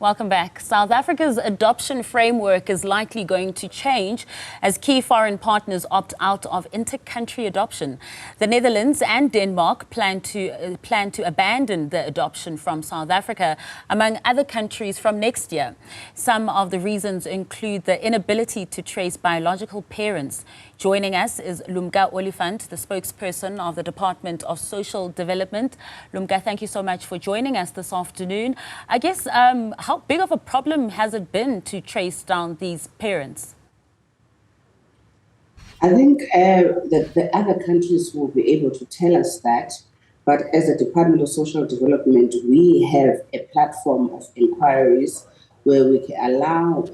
Welcome back. South Africa's adoption framework is likely going to change as key foreign partners opt out of inter-country adoption. The Netherlands and Denmark plan to abandon the adoption from South Africa, among other countries, from next year. Some of the reasons include the inability to trace biological parents. Joining us is Lumka Oliphant, the spokesperson of the Department of Social Development. Lumka, thank you so much for joining us this afternoon. I guess, how big of a problem has it been to trace down these parents? I think that the other countries will be able to tell us that, but as a Department of Social Development, we have a platform of inquiries where we can allow,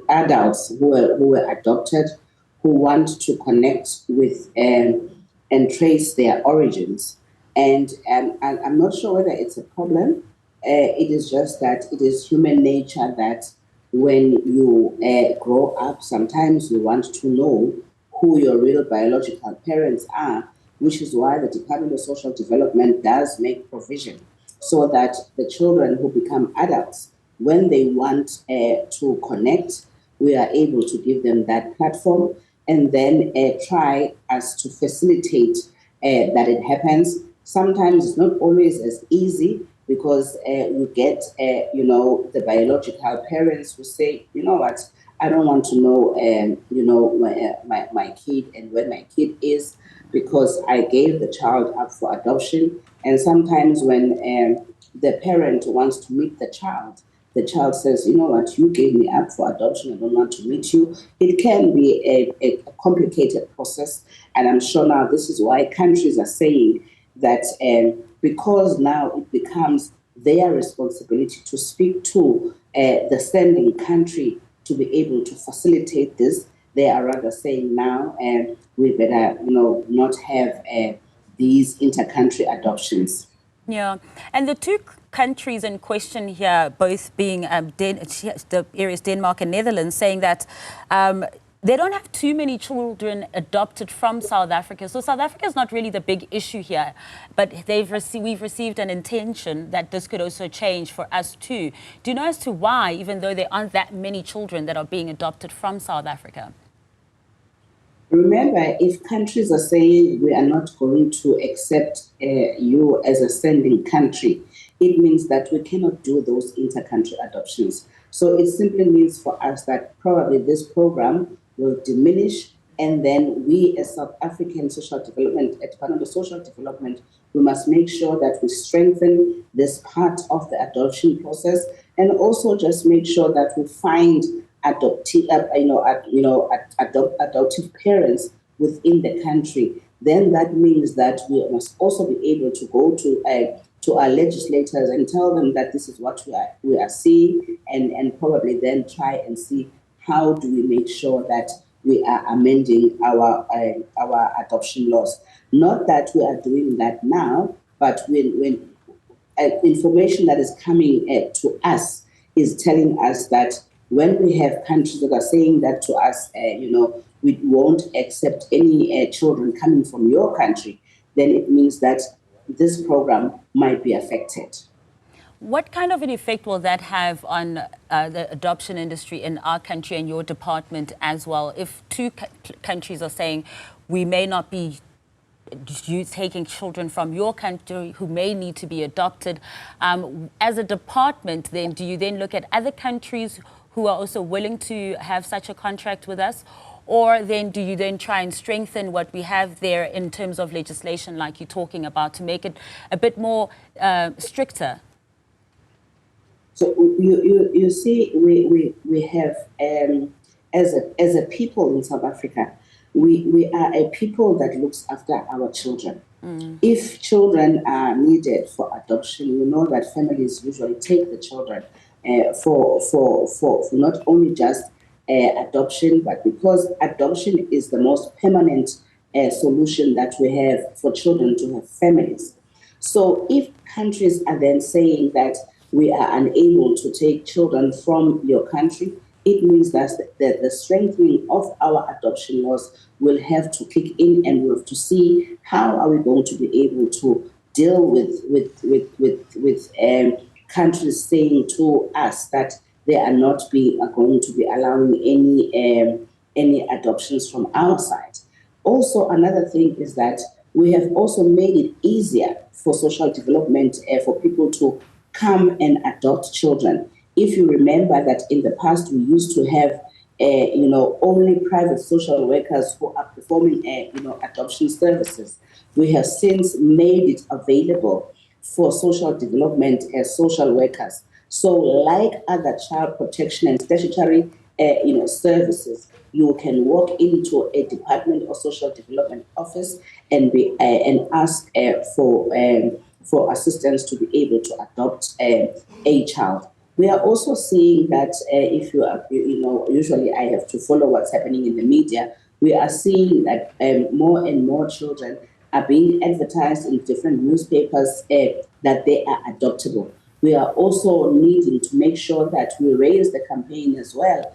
adults who were adopted, who want to connect with and trace their origins. And I'm not sure whether it's a problem. It is just that it is human nature that when you grow up, sometimes you want to know who your real biological parents are, which is why the Department of Social Development does make provision so that the children who become adults, when they want to connect, we are able to give them that platform and then try as to facilitate that it happens. Sometimes it's not always as easy because you get, the biological parents who say, you know what, I don't want to know, my kid and where my kid is because I gave the child up for adoption. And sometimes when the parent wants to meet the child says, you know what, you gave me up for adoption, I don't want to meet you. It can be a complicated process. And I'm sure now this is why countries are saying that because now it becomes their responsibility to speak to the sending country to be able to facilitate this, they are rather saying now we better, not have these inter-country adoptions. Yeah, and the two countries in question here, both being the areas Denmark and Netherlands, saying that they don't have too many children adopted from South Africa. So South Africa is not really the big issue here, but we've received an intention that this could also change for us too. Do you know as to why, even though there aren't that many children that are being adopted from South Africa? Remember, if countries are saying we are not going to accept you as a sending country, it means that we cannot do those inter-country adoptions. So it simply means for us that probably this program will diminish, and then we as South African Social Development, at Department of Social Development, we must make sure that we strengthen this part of the adoption process, and also just make sure that we find adoptive parents within the country. Then that means that we must also be able to go to our legislators and tell them that this is what we are seeing, and probably then try and see how do we make sure that we are amending our adoption laws. Not that we are doing that now, but when information that is coming to us is telling us that when we have countries that are saying that to us, we won't accept any children coming from your country, then it means that this program might be affected. What kind of an effect will that have on the adoption industry in our country and your department as well? If two countries are saying we may not be taking children from your country who may need to be adopted, as a department, then do you then look at other countries who are also willing to have such a contract with us? Or then do you then try and strengthen what we have there in terms of legislation like you're talking about to make it a bit more stricter? So you see, we have, as a people in South Africa, we are a people that looks after our children. If children are needed for adoption, you know that families usually take the children for not only just adoption, but because adoption is the most permanent solution that we have for children to have families. So if countries are then saying that we are unable to take children from your country, it means that the strengthening of our adoption laws will have to kick in, and we'll have to see how are we going to be able to deal with countries saying to us that they are not going to be allowing any adoptions from outside. Also, another thing is that we have also made it easier for social development for people to come and adopt children. If you remember that in the past we used to have only private social workers who are performing adoption services. We have since made it available for social development as social workers. So, like other child protection and statutory services, you can walk into a Department of Social Development office and ask for assistance to be able to adopt a child. We are also seeing that if you are, usually I have to follow what's happening in the media. We are seeing that more and more children are being advertised in different newspapers that they are adoptable. We are also needing to make sure that we raise the campaign as well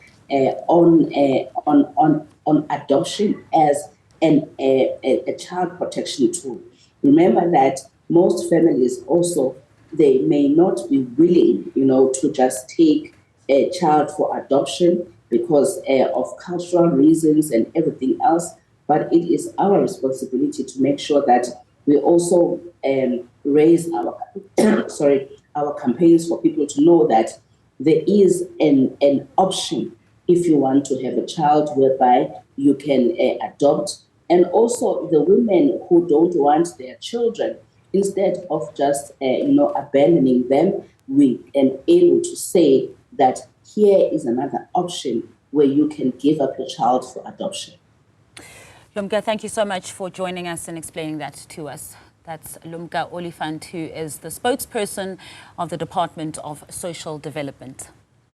on adoption as a child protection tool. Remember that most families also, they may not be willing, to just take a child for adoption because of cultural reasons and everything else. But it is our responsibility to make sure that we also raise our our campaigns for people to know that there is an option if you want to have a child whereby you can adopt. And also the women who don't want their children, instead of just abandoning them, we are able to say that here is another option where you can give up your child for adoption. Lumka, thank you so much for joining us and explaining that to us. That's Lumka Oliphant, who is the spokesperson of the Department of Social Development.